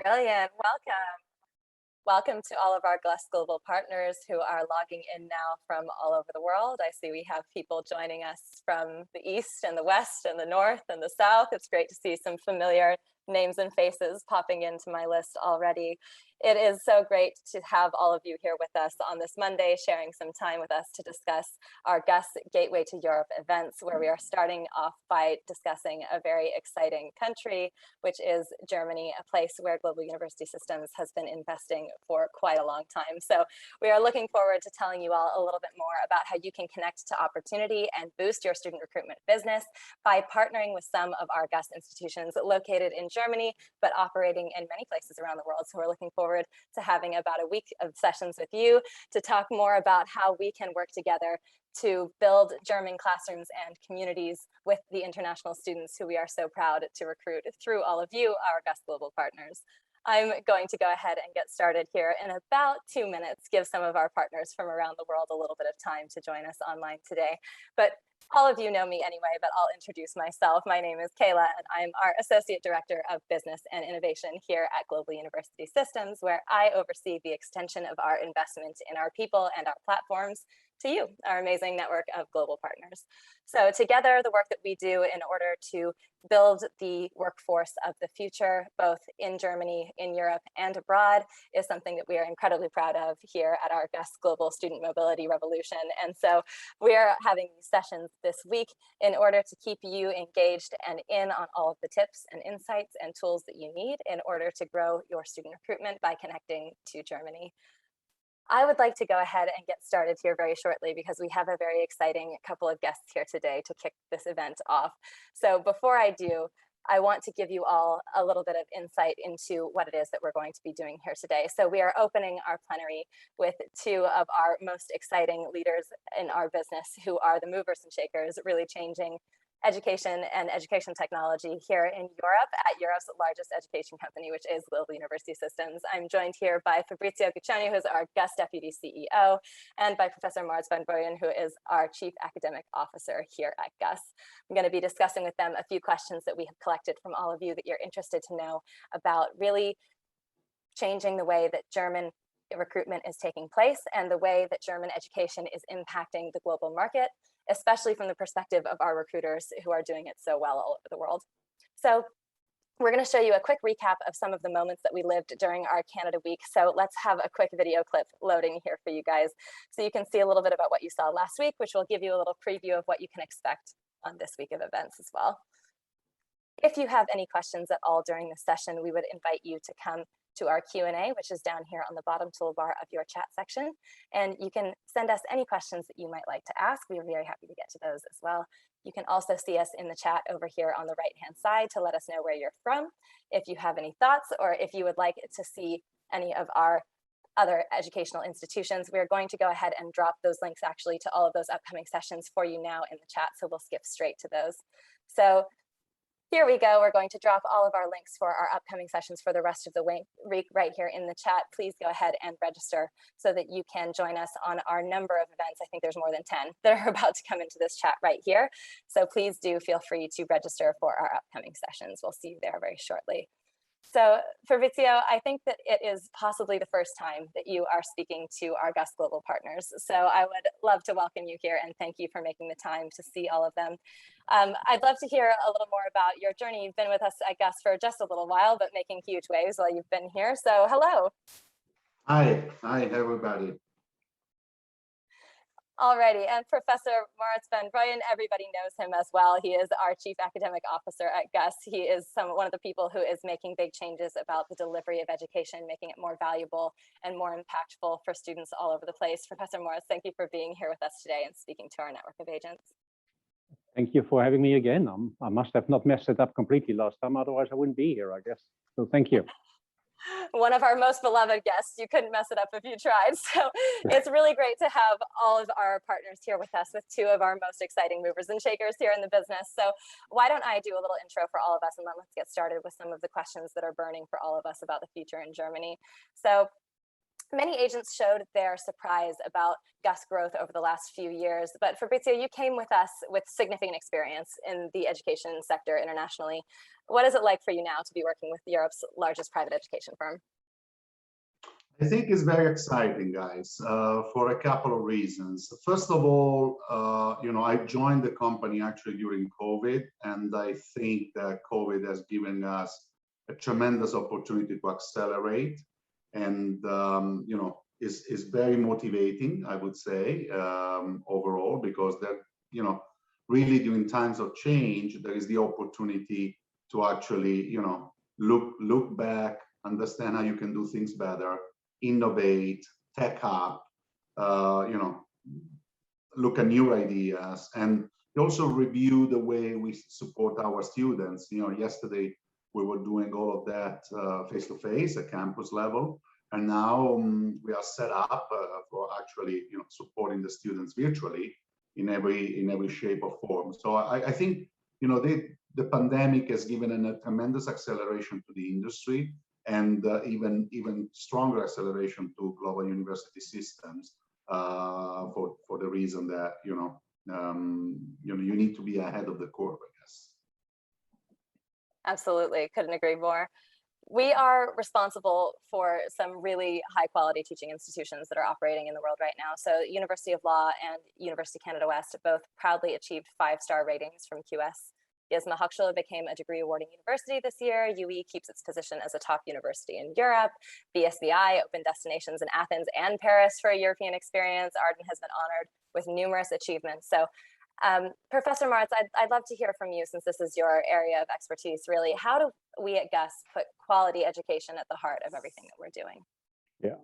Brilliant. Welcome. Welcome to all of our GUS Global partners who are logging in now from all over the world. I see we have people joining us from the East and the West and the North and the South. It's great to see some familiar names and faces popping into my list already. It is so great to have all of you here with us on this Monday, sharing some time with us to discuss our GUS Gateway to Europe events, where we are starting off by discussing a very exciting country, which is Germany, a place where Global University Systems has been investing for quite a long time. So we are looking forward to telling you all a little bit more about how you can connect to opportunity and boost your student recruitment business by partnering with some of our GUS institutions located in Germany, but operating in many places around the world. So we're looking forward to having about a week of sessions with you to talk more about how we can work together to build German classrooms and communities with the international students who we are so proud to recruit through all of you, our GUS Global partners. I'm going to go ahead and get started here in about 2 minutes, give some of our partners from around the world a little bit of time to join us online today. But all of you know me anyway, but I'll introduce myself. My name is Kayla, and I'm our Associate Director of Business and Innovation here at Global University Systems, where I oversee the extension of our investment in our people and our platforms to you, our amazing network of global partners. So together, the work that we do in order to build the workforce of the future, both in Germany, in Europe, and abroad, is something that we are incredibly proud of here at our GUS Global Student Mobility Revolution. And so we are having these sessions this week in order to keep you engaged and in on all of the tips and insights and tools that you need in order to grow your student recruitment by connecting to Germany. I would like to go ahead and get started here very shortly because we have a very exciting couple of guests here today to kick this event off. So before I do, I want to give you all a little bit of insight into what it is that we're going to be doing here today. So we are opening our plenary with two of our most exciting leaders in our business who are the movers and shakers, really changing education and education technology here in Europe at Europe's largest education company, which is Global University Systems. I'm joined here by Fabrizio Guccione, who is our GUS Deputy CEO, and by Professor Maurits van Rooijen, who is our Chief Academic Officer here at GUS. I'm going to be discussing with them a few questions that we have collected from all of you that you're interested to know about really changing the way that German recruitment is taking place and the way that German education is impacting the global market, especially from the perspective of our recruiters who are doing it so well all over the world. So we're going to show you a quick recap of some of the moments that we lived during our Canada Week. So let's have a quick video clip loading here for you guys so you can see a little bit about what you saw last week, which will give you a little preview of what you can expect on this week of events as well. If you have any questions at all during this session, we would invite you to come to our Q&A, which is down here on the bottom toolbar of your chat section. And you can send us any questions that you might like to ask. We are very happy to get to those as well. You can also see us in the chat over here on the right-hand side to let us know where you're from, if you have any thoughts, or if you would like to see any of our other educational institutions. We're going to go ahead and drop those links actually to all of those upcoming sessions for you now in the chat, so we'll skip straight to those. So here we go. We're going to drop all of our links for our upcoming sessions for the rest of the week right here in the chat. Please go ahead and register so that you can join us on our number of events. I think there's more than 10 that are about to come into this chat right here. So please do feel free to register for our upcoming sessions. We'll see you there very shortly. So Fabrizio, I think that it is possibly the first time that you are speaking to our GUS Global partners. So I would love to welcome you here and thank you for making the time to see all of them. I'd love to hear a little more about your journey. You've been with us, I guess, for just a little while, but making huge waves while you've been here. So hello. Hi everybody. Alrighty, and Professor Maurits van Rooijen, everybody knows him as well. He is our Chief Academic Officer at GUS. He is one of the people who is making big changes about the delivery of education, making it more valuable and more impactful for students all over the place. Professor Maurits, thank you for being here with us today and speaking to our network of agents. Thank you for having me again. I must have not messed it up completely last time, otherwise I wouldn't be here, I guess. So thank you. One of our most beloved guests. You couldn't mess it up if you tried. So it's really great to have all of our partners here with us with two of our most exciting movers and shakers here in the business. So why don't I do a little intro for all of us, and then let's get started with some of the questions that are burning for all of us about the future in Germany. So many agents showed their surprise about GUS growth over the last few years, but Fabrizio, you came with us with significant experience in the education sector internationally. What is it like for you now to be working with Europe's largest private education firm? I think it's very exciting, guys, for a couple of reasons. First of all, I joined the company actually during COVID, and I think that COVID has given us a tremendous opportunity to accelerate, and is very motivating, I would say, overall, because that really during times of change, there is the opportunity to actually look back, understand how you can do things better, innovate, tech up, look at new ideas, and also review the way we support our students. Yesterday we were doing all of that face-to-face at campus level, and now we are set up for actually supporting the students virtually in every shape or form. So I think the pandemic has given a tremendous acceleration to the industry, and even stronger acceleration to global university systems for the reason that you need to be ahead of the curve, I guess. Absolutely, couldn't agree more. We are responsible for some really high quality teaching institutions that are operating in the world right now. So University of Law and University Canada West both proudly achieved 5-star ratings from QS. Yesma Hochschule became a degree awarding university this year. UE keeps its position as a top university in Europe. BSVI opened destinations in Athens and Paris for a European experience. Arden has been honored with numerous achievements. So Professor Maurits, I'd love to hear from you, since this is your area of expertise, really. How do we at GUS put quality education at the heart of everything that we're doing? Yeah.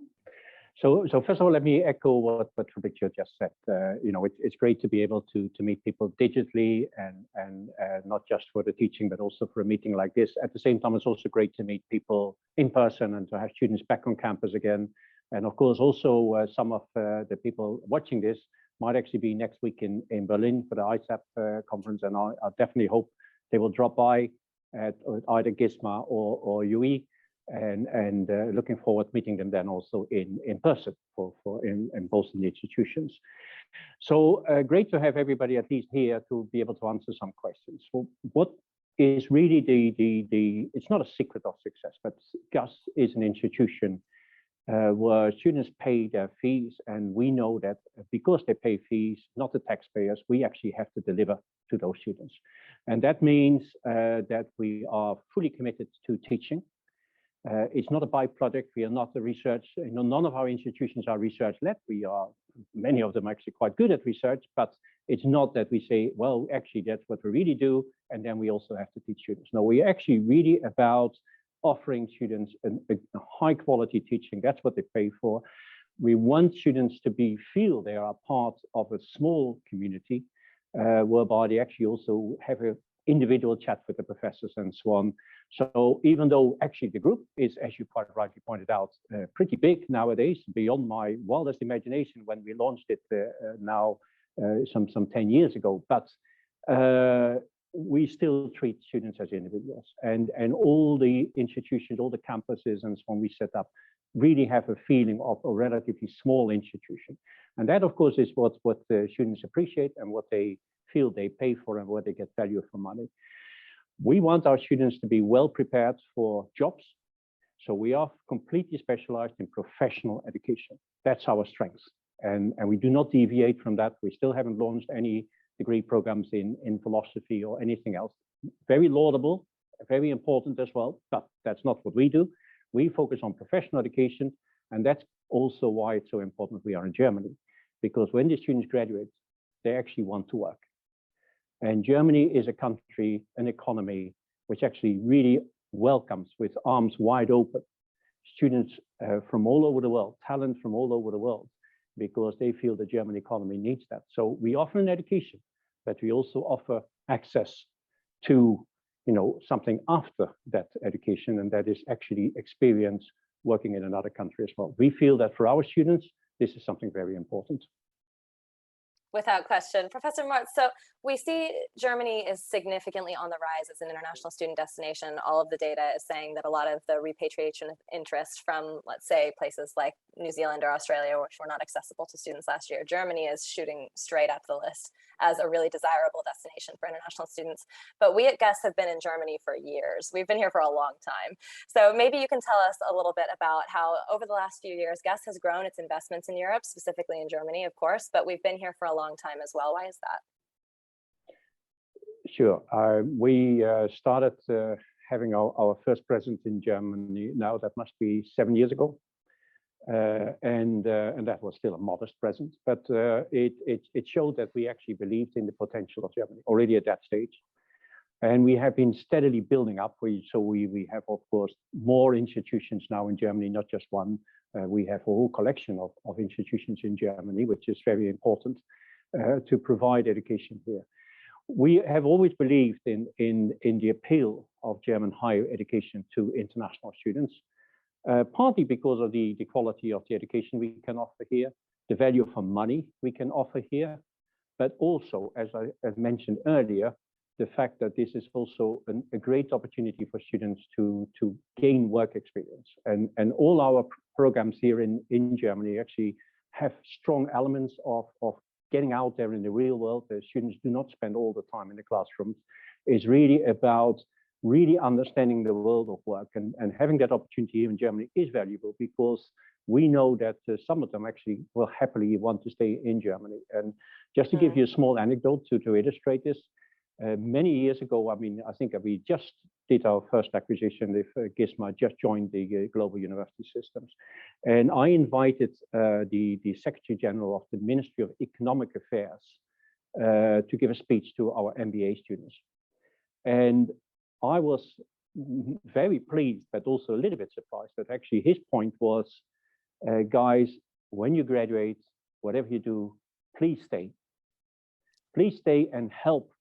So first of all, let me echo what Fabrizio just said. It's great to be able to meet people digitally and not just for the teaching, but also for a meeting like this. At the same time, it's also great to meet people in person and to have students back on campus again. And of course, also some of the people watching this might actually be next week in Berlin for the ISAP conference, and I definitely hope they will drop by at either GISMA or UE. And looking forward to meeting them then also in person in both the institutions. So great to have everybody at least here to be able to answer some questions. So what is really it's not a secret of success, but GUS is an institution where students pay their fees, and we know that because they pay fees, not the taxpayers, we actually have to deliver to those students. And that means that we are fully committed to teaching. It's not a byproduct. We are not the research. None of our institutions are research-led. Many of them are actually quite good at research, but it's not that we say, well, actually, that's what we really do, and then we also have to teach students. No, we're actually really about offering students a high-quality teaching. That's what they pay for. We want students to feel they are part of a small community, whereby they actually also have an individual chat with the professors and so on. So even though actually the group is, as you quite rightly pointed out, pretty big nowadays, beyond my wildest imagination when we launched it now some 10 years ago, but we still treat students as individuals, and all the institutions, all the campuses and so on we set up really have a feeling of a relatively small institution. And that, of course, is what the students appreciate and what they feel they pay for and where they get value for money. We want our students to be well prepared for jobs. So we are completely specialized in professional education. That's our strength. And we do not deviate from that. We still haven't launched any degree programs in philosophy or anything else. Very laudable, very important as well, but that's not what we do. We focus on professional education, and that's also why it's so important we are in Germany, because when the students graduate, they actually want to work. And Germany is a country, an economy, which actually really welcomes with arms wide open students from all over the world, talent from all over the world, because they feel the German economy needs that. So we offer an education, but we also offer access to something after that education, and that is actually experience working in another country as well. We feel that for our students, this is something very important. Without question. Professor Maurits, so we see Germany is significantly on the rise as an international student destination. All of the data is saying that a lot of the repatriation of interest from, let's say, places like New Zealand or Australia, which were not accessible to students last year, Germany is shooting straight up the list as a really desirable destination for international students. But we at GUS have been in Germany for years. We've been here for a long time. So maybe you can tell us a little bit about how over the last few years, GUS has grown its investments in Europe, specifically in Germany, of course, but we've been here for a long time as well. Why is that? Sure. We started having our first presence in Germany. Now that must be 7 years ago. And that was still a modest presence, but it showed that we actually believed in the potential of Germany already at that stage. And we have been steadily building up. So we have, of course, more institutions now in Germany, not just one. We have a whole collection of institutions in Germany, which is very important to provide education here. We have always believed in the appeal of German higher education to international students. Partly because of the quality of the education we can offer here, the value for money we can offer here, but also, as I mentioned earlier, the fact that this is also a great opportunity for students to gain work experience. And all our programs here in Germany actually have strong elements of getting out there in the real world. The students do not spend all the time in the classrooms. It's really about really understanding the world of work, and having that opportunity here in Germany is valuable because we know that some of them actually will happily want to stay in Germany. And just to give you a small anecdote to illustrate this, many years ago, I mean, I think we just did our first acquisition if GISMA just joined the global university systems. And I invited the Secretary General of the Ministry of Economic Affairs to give a speech to our MBA students. And I was very pleased, but also a little bit surprised that actually his point was, guys, when you graduate, whatever you do, please stay. Please stay and help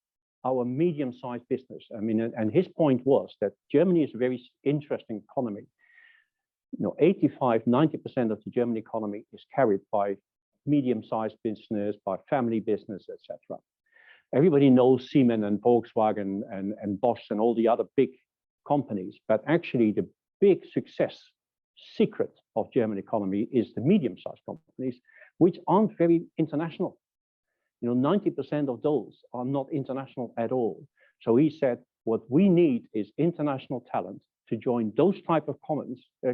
our medium-sized business. I mean, and his point was that Germany is a very interesting economy. You know, 85–90% of the German economy is carried by medium-sized business, by family business, etc. Everybody knows Siemens and Volkswagen and Bosch and all the other big companies, but actually the big success secret of German economy is the medium-sized companies, which aren't very international. You know, 90% of those are not international at all. So he said, what we need is international talent to join those type of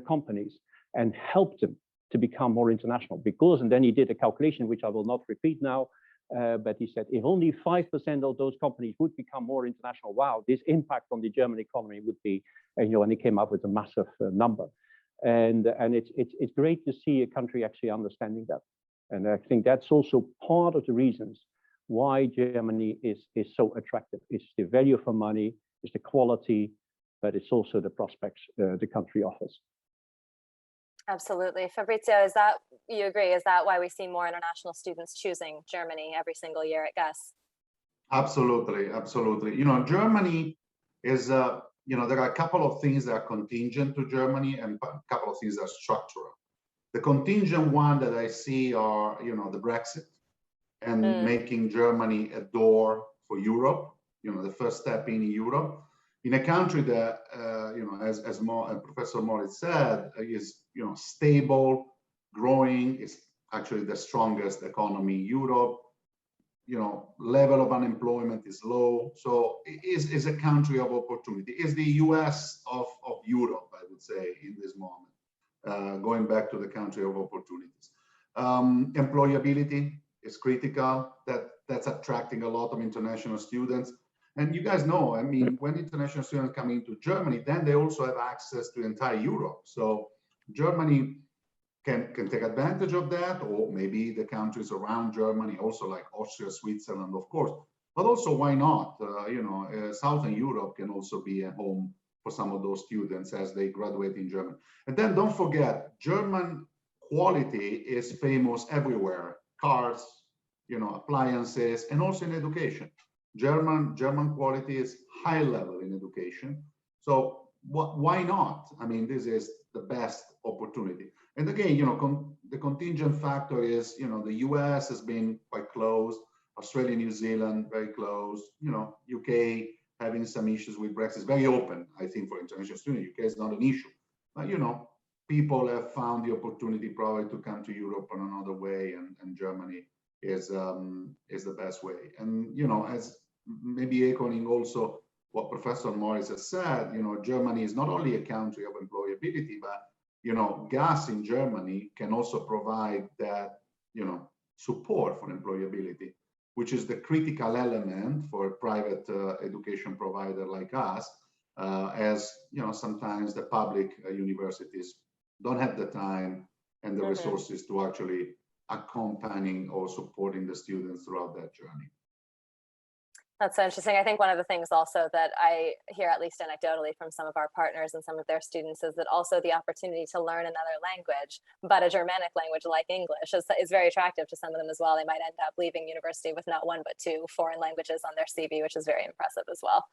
companies and help them to become more international. Because, and then he did a calculation, which I will not repeat now, but he said, if only 5% of those companies would become more international, wow, this impact on the German economy would be, you know, and he came up with a massive number. And it's great to see a country actually understanding that. And I think that's also part of the reasons why Germany is so attractive. It's the value for money, it's the quality, but it's also the prospects the country offers. Absolutely. Fabrizio, is that, you agree, is that why we see more international students choosing Germany every single year at GUS? Absolutely, absolutely. You know, Germany is, you know, there are a couple of things that are contingent to Germany and a couple of things that are structural. The contingent one that I see are, you know, the Brexit and making Germany a door for Europe, you know, the first step in Europe, in a country that, you know, as Professor Maurits said, is, you know, stable, growing, is actually the strongest economy in Europe, you know, level of unemployment is low. So it is a country of opportunity. It's the US of Europe, I would say, in this moment, going back to the country of opportunities. Employability is critical. That's attracting a lot of international students. And you guys know, I mean, when international students come into Germany, then they also have access to entire Europe. So Germany can take advantage of that, or maybe the countries around Germany, also like Austria, Switzerland, of course. But also, why not? You know, Southern Europe can also be a home for some of those students as they graduate in Germany. And then don't forget, German quality is famous everywhere. Cars, you know, appliances, and also in education. German quality is high level in education. So why not? I mean, this is the best opportunity. And again, you know, the contingent factor is, the US has been quite close, Australia, New Zealand, very close, UK having some issues with Brexit, very open, I think, for international students. UK is not an issue, but, people have found the opportunity probably to come to Europe on another way, and Germany is the best way. And, as maybe echoing also what Professor Maurits has said, Germany is not only a country of employability, but, GUS in Germany can also provide that, support for employability, which is the critical element for a private education provider like us, as, sometimes the public universities don't have the time and the resources to actually accompanying or supporting the students throughout that journey. That's so interesting. I think one of the things also that I hear, at least anecdotally, from some of our partners and some of their students is that also the opportunity to learn another language, but a Germanic language like English is very attractive to some of them as well. They might end up leaving university with not one, but 2 foreign languages on their CV, which is very impressive as well.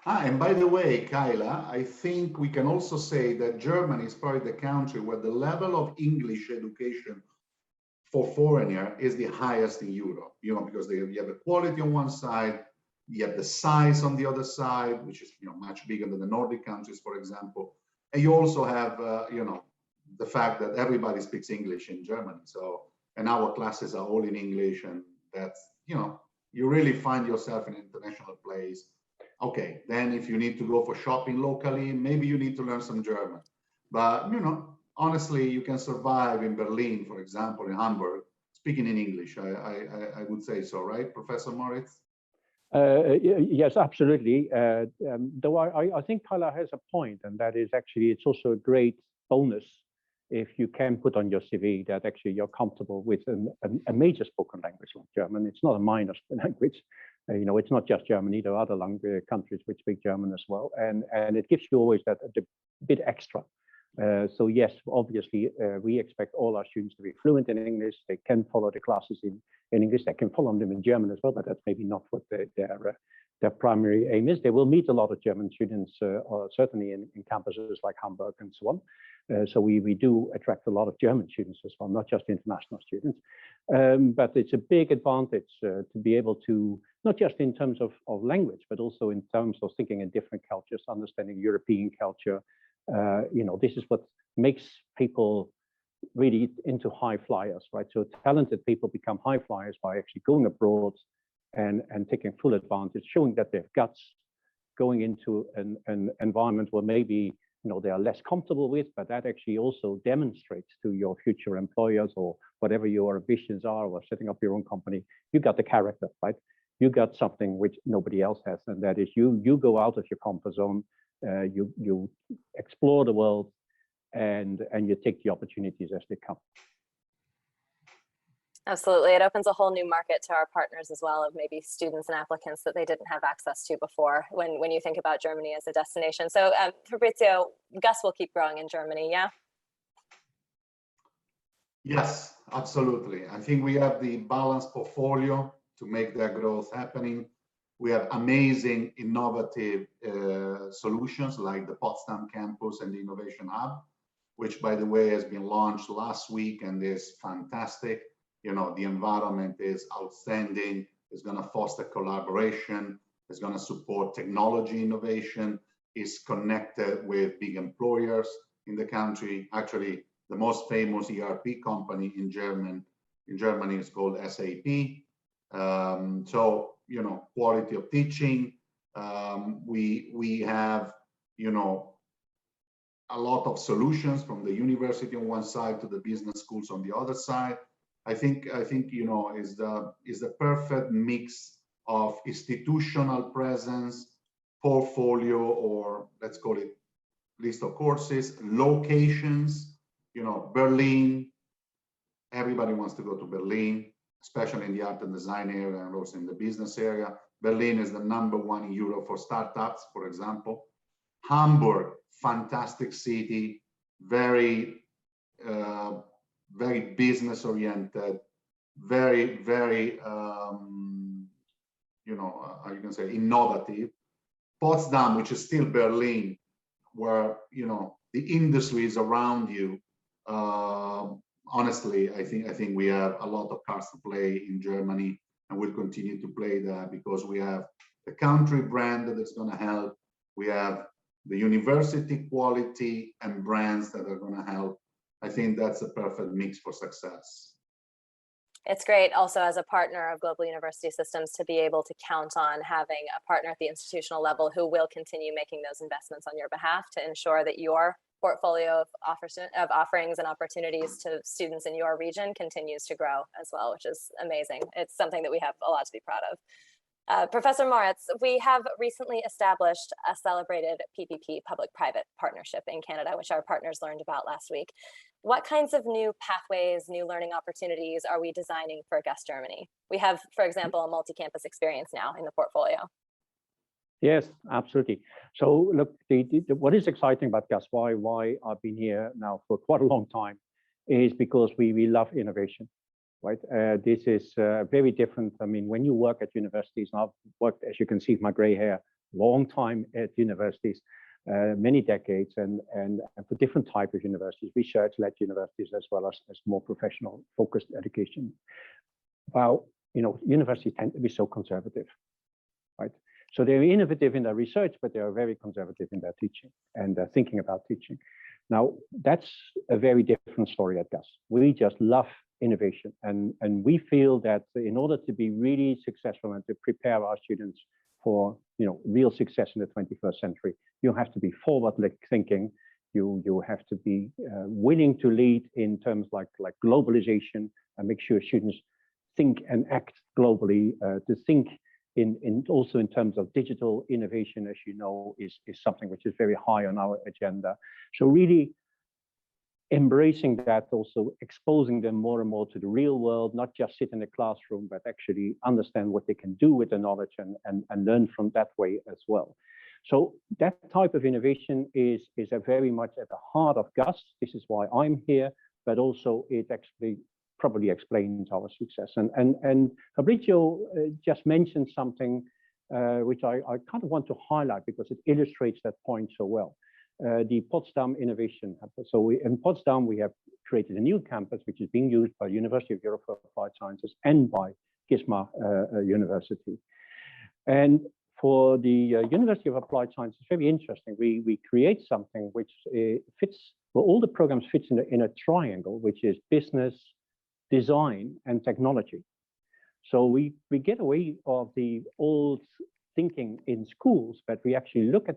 And by the way, Kayla, I think we can also say that Germany is probably the country where the level of English education for foreigner is the highest in Europe, because you have the quality on one side, you have the size on the other side, which is much bigger than the Nordic countries, for example, and you also have the fact that everybody speaks English in Germany. So, and our classes are all in English, and that's you really find yourself in an international place. Okay, then if you need to go for shopping locally, maybe you need to learn some German, but honestly, you can survive in Berlin, for example, in Hamburg, speaking in English. I would say so, right, Professor Maurits? Yes, absolutely. Though I think Kayla has a point, and that is actually, it's also a great bonus if you can put on your CV that actually you're comfortable with a major spoken language like German. It's not a minor language. It's not just Germany. There are other countries which speak German as well, and it gives you always that a bit extra. So yes, obviously, we expect all our students to be fluent in English. They can follow the classes in English. They can follow them in German as well, but that's maybe not what their primary aim is. They will meet a lot of German students, certainly in campuses like Hamburg and so on. So we do attract a lot of German students as well, not just international students. But it's a big advantage to be able to, not just in terms of language, but also in terms of thinking in different cultures, understanding European culture. This is what makes people really into high flyers, right? So talented people become high flyers by actually going abroad and taking full advantage, showing that they've guts, going into an environment where maybe they are less comfortable with, but that actually also demonstrates to your future employers or whatever your ambitions are, or setting up your own company, you got the character, right? You got something which nobody else has, and that is you go out of your comfort zone. You explore the world, and you take the opportunities as they come. Absolutely. It opens a whole new market to our partners as well, of maybe students and applicants that they didn't have access to before when you think about Germany as a destination. So Fabrizio, GUS will keep growing in Germany, yeah? Yes, absolutely. I think we have the balanced portfolio to make that growth happening. We have amazing innovative solutions like the Potsdam campus and the Innovation Hub, which, by the way, has been launched last week and is fantastic. The environment is outstanding. It's going to foster collaboration. It's going to support technology innovation. It's connected with big employers in the country. Actually, the most famous ERP company in Germany is called SAP. So, quality of teaching. We have, a lot of solutions from the university on one side to the business schools on the other side. I think is the perfect mix of institutional presence, portfolio, or let's call it list of courses, locations. Berlin. Everybody wants to go to Berlin, especially in the art and design area and also in the business area. Berlin is the #1 in Europe for startups, for example. Hamburg, fantastic city, very business oriented, very how you can say, innovative. Potsdam, which is still Berlin, where the industry is around you. honestly, I think we have a lot of cards to play in Germany, and we'll continue to play that because we have the country brand that is going to help. We have the university quality and brands that are going to help. I think that's a perfect mix for success. It's great also as a partner of Global University Systems to be able to count on having a partner at the institutional level who will continue making those investments on your behalf to ensure that your portfolio of offerings and opportunities to students in your region continues to grow as well, which is amazing. It's something that we have a lot to be proud of. Professor Maurits, we have recently established a celebrated PPP, public-private partnership in Canada, which our partners learned about last week. What kinds of new pathways, new learning opportunities are we designing for GUS Germany? We have, for example, a multi-campus experience now in the portfolio. Yes, absolutely. So look, what is exciting about GUS, why I've been here now for quite a long time, is because we love innovation. Right, this is very different. I mean, when you work at universities, and I've worked, as you can see, my gray hair, long time at universities, many decades, and for different type of universities, research-led universities, as well as more professional focused education. Well, you know, universities tend to be so conservative, right? So they're innovative in their research, but they are very conservative in their teaching and their thinking about teaching. Now, that's a very different story at GUS. We just love innovation, and we feel that in order to be really successful and to prepare our students for, you know, real success in the 21st century, you have to be forward thinking. You have to be willing to lead in terms like globalization, and make sure students think and act globally. To think in also in terms of digital innovation, as you know, is something which is very high on our agenda. So really embracing that, also exposing them more and more to the real world, not just sit in a classroom, but actually understand what they can do with the knowledge and learn from that way as well. So that type of innovation is a very much at the heart of GUS. This is why I'm here, but also it actually probably explains our success. And Fabrizio just mentioned something which I kind of want to highlight because it illustrates that point so well. The Potsdam Innovation Hub. So in Potsdam, we have created a new campus, which is being used by the University of Europe for Applied Sciences and by GISMA University. And for the University of Applied Sciences, it's very interesting. We create something which fits, well, all the programs fits in a triangle, which is business, design, and technology. So we get away of the old thinking in schools, but we actually look at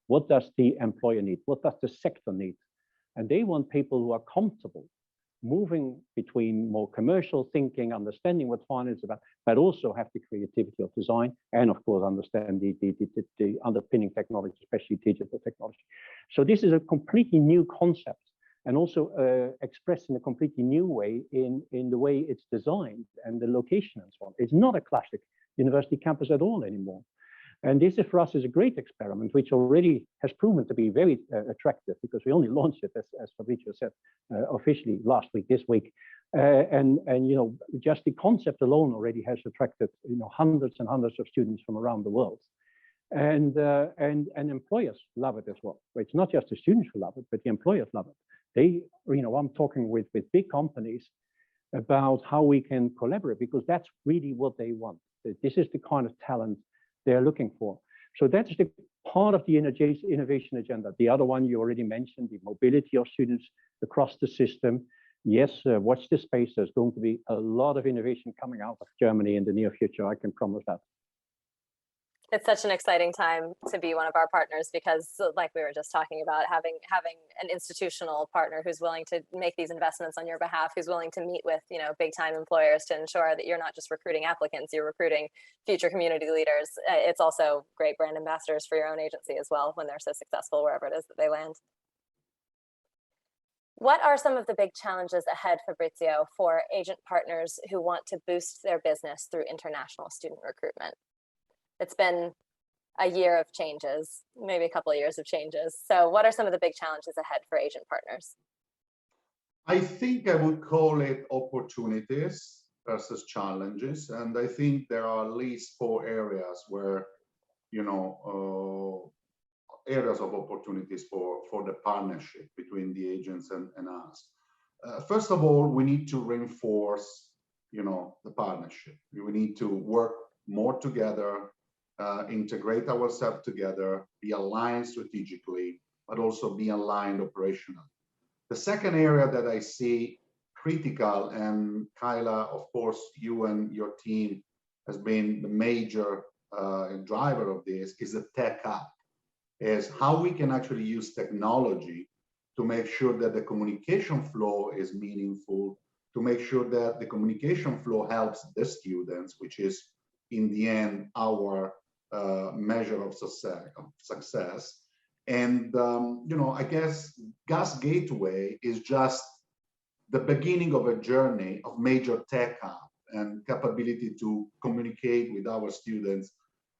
what does the employer need? What does the sector need? And they want people who are comfortable moving between more commercial thinking, understanding what finance is about, but also have the creativity of design, and of course, understand the underpinning technology, especially digital technology. So this is a completely new concept, and also expressed in a completely new way in the way it's designed and the location and so on. It's not a classic university campus at all anymore. And this for us is a great experiment, which already has proven to be very attractive, because we only launched it, as Fabrizio said, officially this week. And you know, just the concept alone already has attracted, you know, hundreds and hundreds of students from around the world. And employers love it as well. It's not just the students who love it, but the employers love it. They, you know, I'm talking with big companies about how we can collaborate, because that's really what they want. This is the kind of talent they're looking for. So that's the part of the innovation agenda. The other one you already mentioned, the mobility of students across the system. Yes, watch this space. There's going to be a lot of innovation coming out of Germany in the near future. I can promise that. It's such an exciting time to be one of our partners, because like we were just talking about, having an institutional partner who's willing to make these investments on your behalf, who's willing to meet with, you know, big time employers to ensure that you're not just recruiting applicants, you're recruiting future community leaders. It's also great brand ambassadors for your own agency as well when they're so successful wherever it is that they land. What are some of the big challenges ahead, Fabrizio, for agent partners who want to boost their business through international student recruitment? It's been a year of changes, maybe a couple of years of changes. So what are some of the big challenges ahead for agent partners? I think I would call it opportunities versus challenges. And I think there are at least 4 areas where, you know, areas of opportunities for the partnership between the agents and us. first of all, we need to reinforce, the partnership. We need to work more together, integrate ourselves together, be aligned strategically, but also be aligned operationally. The second area that I see critical, and Kayla, of course, you and your team has been the major driver of this, is the tech up, is how we can actually use technology to make sure that the communication flow is meaningful, to make sure that the communication flow helps the students, which is in the end our measure of success. And I guess GUS Gateway is just the beginning of a journey of major tech up and capability to communicate with our students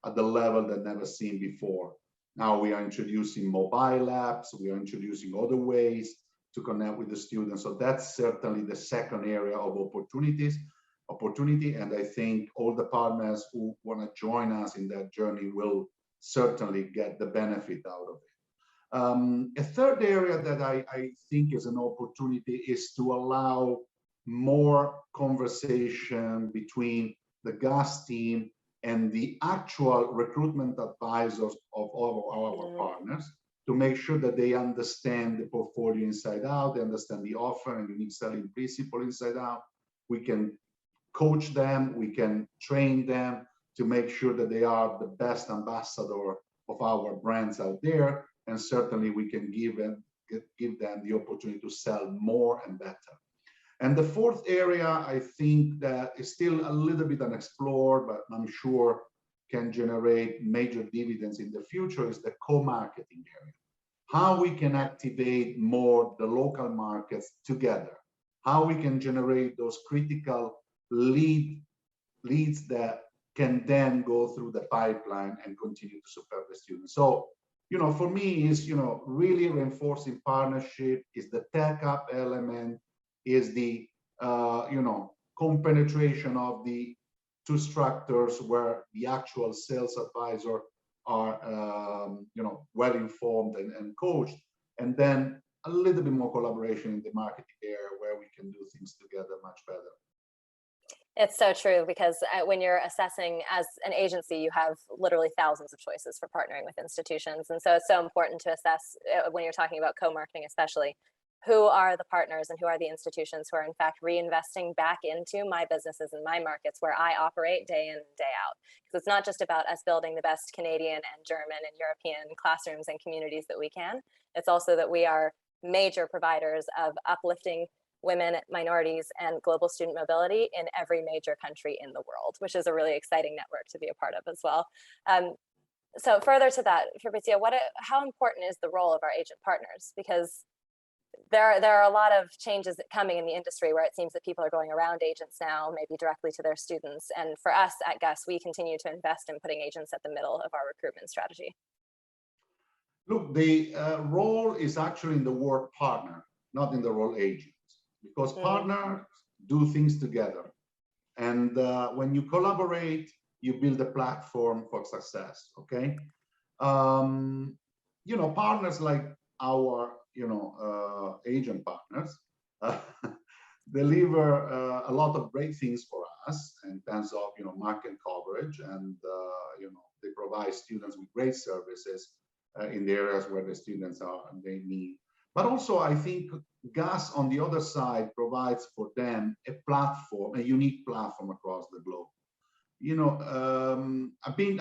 at the level that never seen before. Now we are introducing mobile apps, we are introducing other ways to connect with the students. So that's certainly the second area of opportunity. And I think all the partners who want to join us in that journey will certainly get the benefit out of it. A third area that I think is an opportunity is to allow more conversation between the GUS team and the actual recruitment advisors of all our partners, to make sure that they understand the portfolio inside out, they understand the offer and unique selling principle inside out. We can coach them, we can train them to make sure that they are the best ambassador of our brands out there. And certainly we can give them the opportunity to sell more and better. And the fourth area, I think that is still a little bit unexplored, but I'm sure can generate major dividends in the future, is the co-marketing area. How we can activate more the local markets together. How we can generate those critical leads that can then go through the pipeline and continue to support the students. So, for me is, really reinforcing partnership, is the tech up element, is the, compenetration of the two structures where the actual sales advisor are, well informed and coached, and then a little bit more collaboration in the marketing area where we can do things together much better. It's so true, because when you're assessing as an agency, you have literally thousands of choices for partnering with institutions. And so it's so important to assess when you're talking about co-marketing, especially, who are the partners and who are the institutions who are in fact reinvesting back into my businesses and my markets where I operate day in and day out. Because it's not just about us building the best Canadian and German and European classrooms and communities that we can. It's also that we are major providers of uplifting women, minorities, and global student mobility in every major country in the world, which is a really exciting network to be a part of as well. So further to that, Fabrizio, how important is the role of our agent partners? Because there are a lot of changes coming in the industry where it seems that people are going around agents now, maybe directly to their students. And for us at GUS, we continue to invest in putting agents at the middle of our recruitment strategy. Look, the role is actually in the word partner, not in the role agent, because partners do things together. And when you collaborate, you build a platform for success, okay? Partners like our agent partners deliver a lot of great things for us in terms of market coverage, and they provide students with great services in the areas where the students are and they need. But also I think GUS on the other side provides for them a platform, a unique platform across the globe. I've been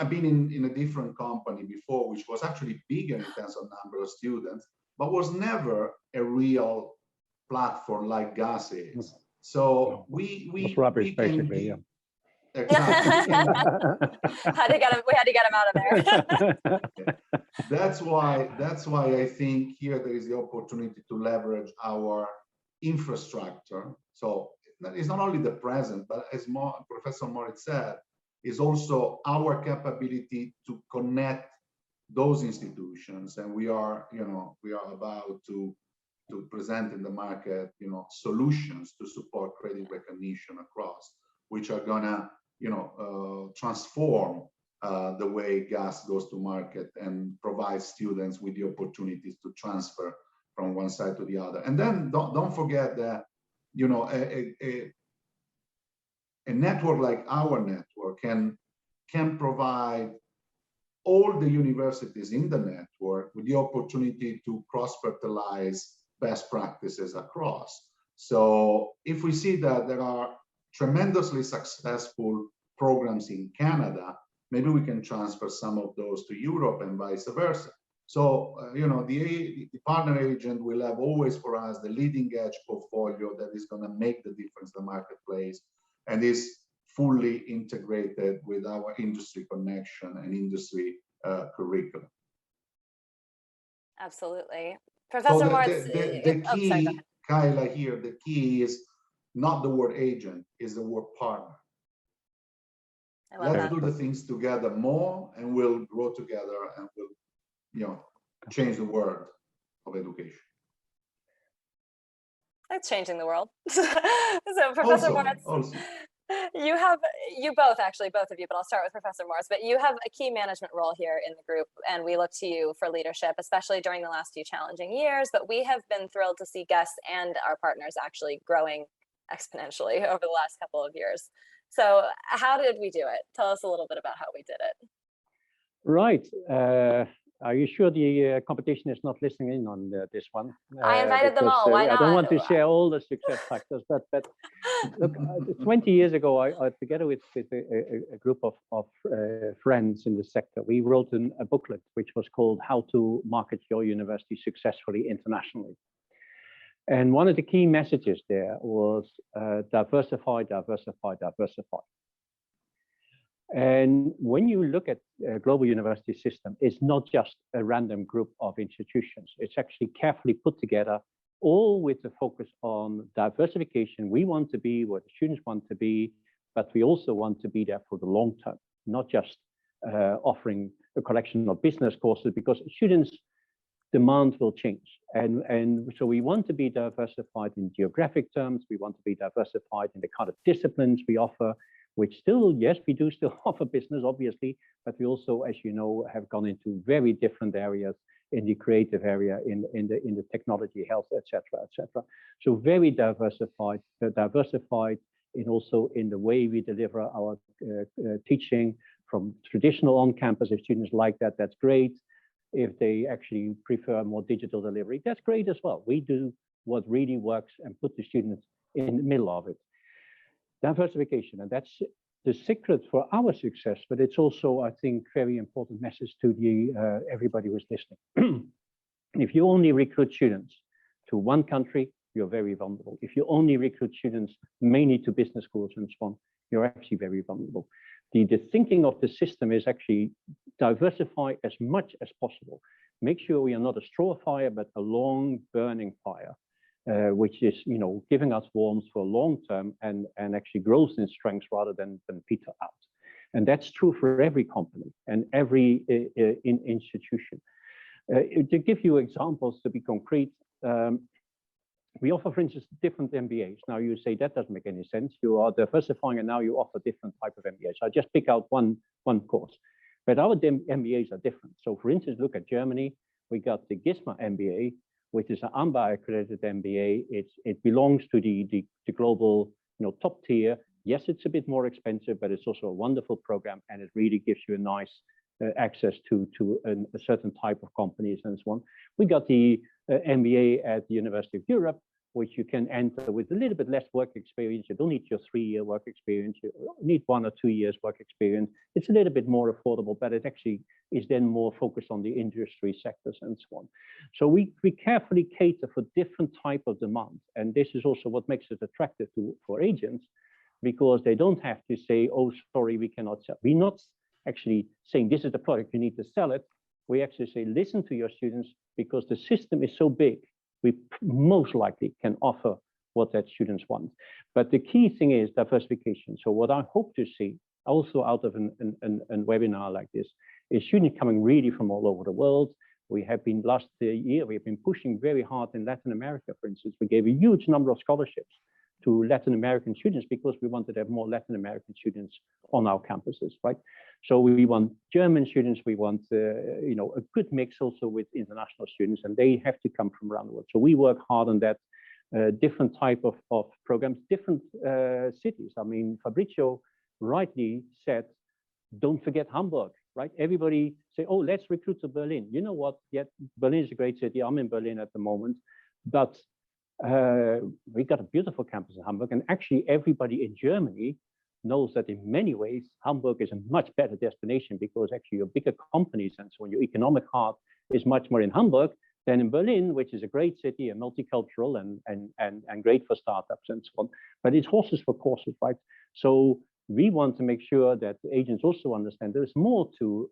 in a different company before, which was actually bigger in terms of number of students, but was never a real platform like GUS is. So we rubbish, basically, yeah. Exactly. We had to get him out of there. That's why I think here there is the opportunity to leverage our infrastructure. So it's not only the present, but as Professor Maurits said, is also our capability to connect those institutions, and we are about to present in the market solutions to support credit recognition across, which are gonna transform the way GUS goes to market and provide students with the opportunities to transfer from one side to the other. And then don't forget that you know, a network like our network can provide all the universities in the network with the opportunity to cross-fertilize best practices across. So if we see that there are tremendously successful programs in Canada, maybe we can transfer some of those to Europe and vice versa. So, you know, the partner agent will have always for us the leading edge portfolio that is going to make the difference in the marketplace and is fully integrated with our industry connection and industry curriculum. Absolutely. Professor Maurits, the key, Kayla, here, the key is not the word agent, is the word partner. Let's do the things together more, and we'll grow together, and we'll, you know, change the world of education. It's changing the world. So, Professor Maurits, you both, actually, both of you, but I'll start with Professor Maurits, but you have a key management role here in the group, and we look to you for leadership, especially during the last few challenging years, but we have been thrilled to see GUS and our partners actually growing exponentially over the last couple of years. So how did we do it? Tell us a little bit about how we did it. Right. Are you sure the competition is not listening in on this one? I invited them all. Why not? I don't want to share all the success factors, but look, 20 years ago, I together with a group of friends in the sector, we wrote a booklet which was called How to Market Your University Successfully Internationally. And one of the key messages there was diversify, diversify, diversify. And when you look at a global university system, it's not just a random group of institutions. It's actually carefully put together, all with the focus on diversification. We want to be where the students want to be, but we also want to be there for the long term, not just offering a collection of business courses, because students' demand will change. And so we want to be diversified in geographic terms. We want to be diversified in the kind of disciplines we offer, which still, yes, we do still offer business, obviously, but we also, as you know, have gone into very different areas in the creative area, in the technology, health, etc., etc. So very diversified in also in the way we deliver our teaching, from traditional on-campus. If students like that, that's great. If they actually prefer more digital delivery, that's great as well. We do what really works and put the students in the middle of it. Diversification, and that's the secret for our success, but it's also, I think, very important message to the everybody who's listening. If you only recruit students to one country, you're very vulnerable. If you only recruit students mainly to business schools and so on, you're actually very vulnerable. The thinking of the system is actually diversify as much as possible. Make sure we are not a straw fire, but a long burning fire. Which is, you know, giving us warmth for long term and actually grows in strength rather than peter out. And that's true for every company and every institution. To give you examples, to be concrete, we offer, for instance, different MBAs. Now you say that doesn't make any sense. You are diversifying and now you offer different type of MBAs. I just pick out one course, but our MBAs are different. So for instance, look at Germany. We got the GISMA MBA, which is an AMBA accredited MBA. It belongs to the global, you know, top tier. Yes, it's a bit more expensive, but it's also a wonderful program, and it really gives you a nice access to a certain type of companies and so on. We got the MBA at the University of Europe, which you can enter with a little bit less work experience. You don't need your 3-year work experience. You need 1 or 2 years work experience. It's a little bit more affordable, but it actually is then more focused on the industry sectors and so on. So we carefully cater for different type of demand. And this is also what makes it attractive for agents, because they don't have to say, oh, sorry, we cannot sell. We're not actually saying this is the product, you need to sell it. We actually say, listen to your students, because the system is so big. We most likely can offer what that students want. But the key thing is diversification. So what I hope to see also out of a webinar like this is students coming really from all over the world. We have been last year, we've been pushing very hard in Latin America, for instance. We gave a huge number of scholarships to Latin American students because we wanted to have more Latin American students on our campuses, right? So we want German students, we want you know, a good mix also with international students, and they have to come from around the world. So we work hard on that. different type of programs, different cities. I mean, Fabrizio rightly said, don't forget Hamburg, right? Everybody say, oh, let's recruit to Berlin. You know what? Yeah, Berlin is a great city. I'm in Berlin at the moment, but we got a beautiful campus in Hamburg. And actually everybody in Germany knows that in many ways, Hamburg is a much better destination because actually your bigger companies and so on, your economic heart is much more in Hamburg than in Berlin, which is a great city and multicultural and great for startups and so on. But it's horses for courses, right? So we want to make sure that the agents also understand there's more to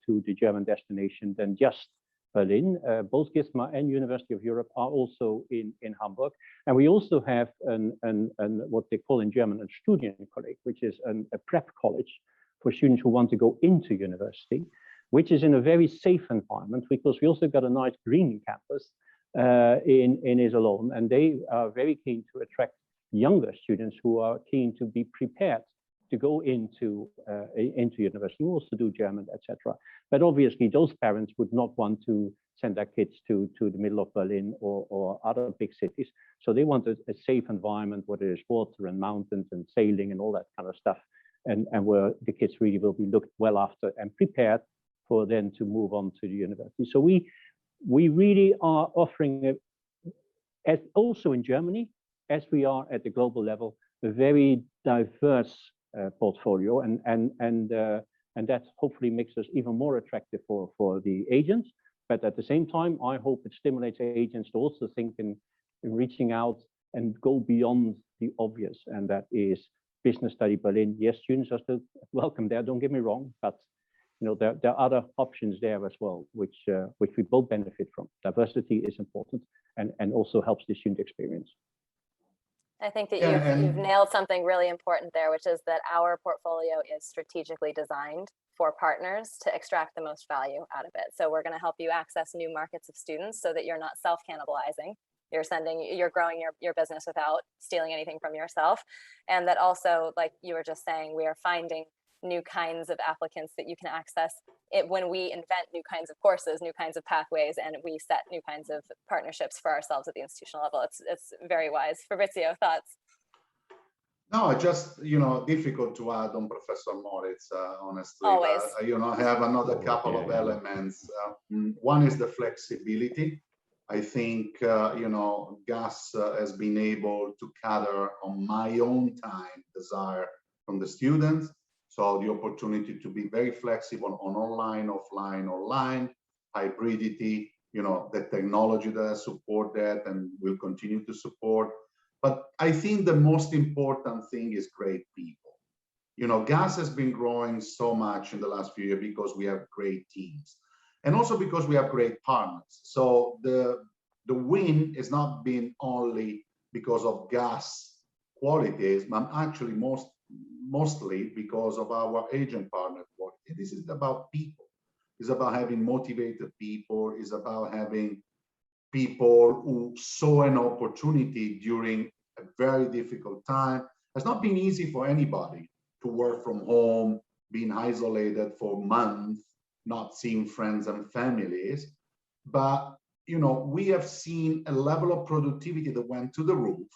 the German destination than just Berlin. Both GISMA and University of Europe are also in Hamburg. And we also have what they call in German a Studienkolleg, which is a prep college for students who want to go into university, which is in a very safe environment because we also got a nice green campus in Iserlohn, and they are very keen to attract younger students who are keen to be prepared to go into university, who also do German, etc. But obviously, those parents would not want to send their kids to the middle of Berlin or other big cities. So they want a safe environment where there is water and mountains and sailing and all that kind of stuff, and where the kids really will be looked well after and prepared for them to move on to the university. So we really are offering, as also in Germany, as we are at the global level, a very diverse portfolio, and that hopefully makes us even more attractive for the agents. But at the same time, I hope it stimulates agents to also think in reaching out and go beyond the obvious, and that is business study Berlin. Yes, students are still welcome there, don't get me wrong, but you know, there are other options there as well, which we both benefit from. Diversity is important and also helps the student experience. I think that you've nailed something really important there, which is that our portfolio is strategically designed for partners to extract the most value out of it. So we're going to help you access new markets of students so that you're not self-cannibalizing. You're growing your business without stealing anything from yourself. And that also, like you were just saying, we are finding new kinds of applicants that you can access when we invent new kinds of courses, new kinds of pathways, and we set new kinds of partnerships for ourselves at the institutional level. It's very wise. Fabrizio, thoughts? No, just, difficult to add on Professor Maurits, honestly. Always. I have another couple of elements. One is the flexibility. I think, GUS has been able to cater on my own time desire from the students. So the opportunity to be very flexible on online, offline, hybridity, the technology that support that and will continue to support. But I think the most important thing is great people. GUS has been growing so much in the last few years because we have great teams and also because we have great partners. So the win is not been only because of GUS qualities, but actually mostly because of our agent partner work. This is about people. It's about having motivated people. It's about having people who saw an opportunity during a very difficult time. It's not been easy for anybody to work from home, being isolated for months, not seeing friends and families. But, we have seen a level of productivity that went to the roof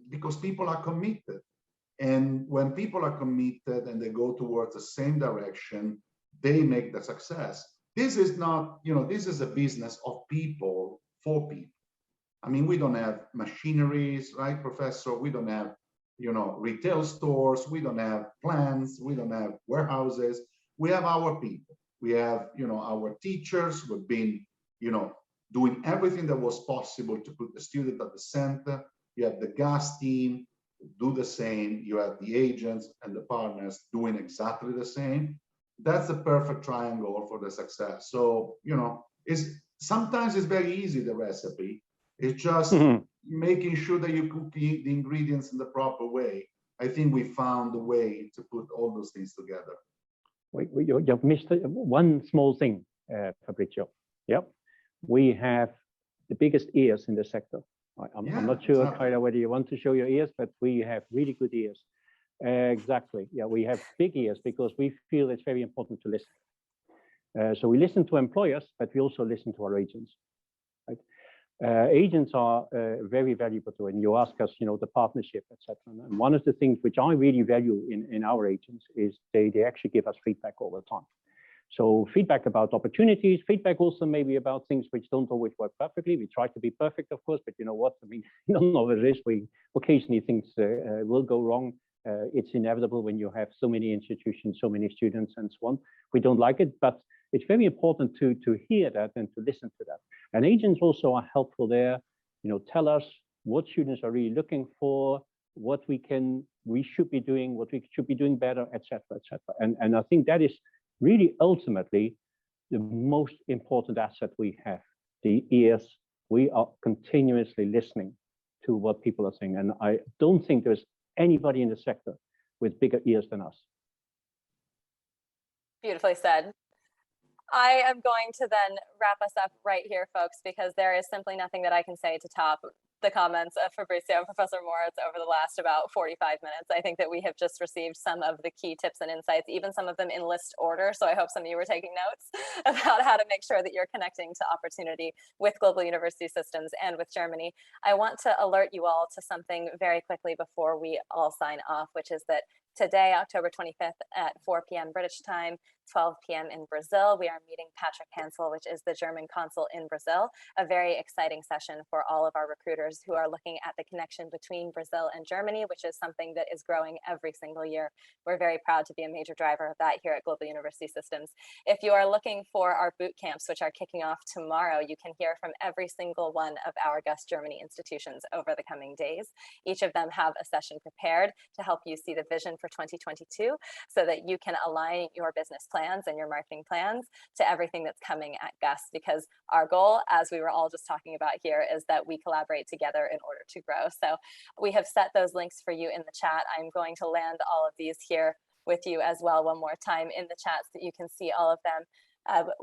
because people are committed. And when people are committed and they go towards the same direction, they make the success. This is not, this is a business of people for people. I mean, we don't have machineries, right, Professor? We don't have, retail stores. We don't have plants. We don't have warehouses. We have our people. We have, our teachers who've been, doing everything that was possible to put the student at the center. You have the GUS team do the same. You have the agents and the partners doing exactly the same. That's the perfect triangle for the success. So, sometimes it's very easy, the recipe. It's just making sure that you cook the ingredients in the proper way. I think we found a way to put all those things together. You've missed one small thing, Fabrizio. Yep. We have the biggest ears in the sector. I'm not sure, Kayla, whether you want to show your ears, but we have really good ears. Exactly. Yeah, we have big ears because we feel it's very important to listen. So we listen to employers, but we also listen to our agents. Right? Agents are very valuable to, and you ask us, the partnership, etc. And one of the things which I really value in our agents is they actually give us feedback all the time. So feedback about opportunities, feedback also maybe about things which don't always work perfectly. We try to be perfect, of course, but you know what? I mean, none of it is. We occasionally things will go wrong. It's inevitable when you have so many institutions, so many students, and so on. We don't like it, but it's very important to hear that and to listen to that. And agents also are helpful there. Tell us what students are really looking for, what we should be doing, what we should be doing better, etc., etc. And I think that is really ultimately the most important asset we have. The ears. We are continuously listening to what people are saying, and I don't think there's anybody in the sector with bigger ears than us. Beautifully said. I am going to then wrap us up right here, folks, because there is simply nothing that I can say to top the comments of Fabrizio and Professor Maurits over the last about 45 minutes. I think that we have just received some of the key tips and insights, even some of them in list order. So I hope some of you were taking notes about how to make sure that you're connecting to opportunity with global university systems and with Germany. I want to alert you all to something very quickly before we all sign off, which is that today, October 25th at 4 p.m. British time, 12 p.m. in Brazil, we are meeting Patrick Hansel, which is the German consul in Brazil, a very exciting session for all of our recruiters who are looking at the connection between Brazil and Germany, which is something that is growing every single year. We're very proud to be a major driver of that here at Global University Systems. If you are looking for our boot camps, which are kicking off tomorrow, you can hear from every single one of our GUS Germany institutions over the coming days. Each of them have a session prepared to help you see the vision for 2022 so that you can align your business plans and your marketing plans to everything that's coming at GUS, because our goal, as we were all just talking about here, is that we collaborate together in order to grow. So we have set those links for you in the chat. I'm going to land all of these here with you as well one more time in the chat so that you can see all of them.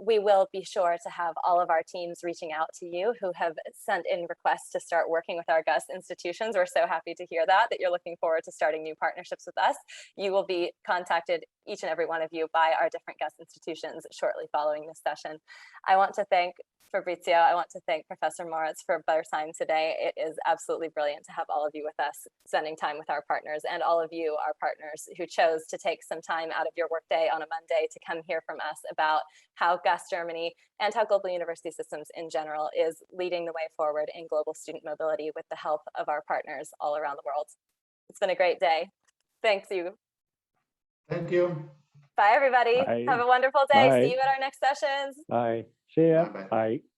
We will be sure to have all of our teams reaching out to you who have sent in requests to start working with our GUS institutions. We're so happy to hear that you're looking forward to starting new partnerships with us. You will be contacted, each and every one of you, by our different GUS institutions shortly following this session. I want to thank Fabrizio. I want to thank Professor Maurits for their time today. It is absolutely brilliant to have all of you with us, spending time with our partners, and all of you, our partners, who chose to take some time out of your workday on a Monday to come hear from us about how GUS Germany and how Global University Systems in general is leading the way forward in global student mobility with the help of our partners all around the world. It's been a great day. Thanks you. Thank you. Bye, everybody. Bye. Have a wonderful day. Bye. See you at our next sessions. Bye. See ya. Bye-bye. Bye.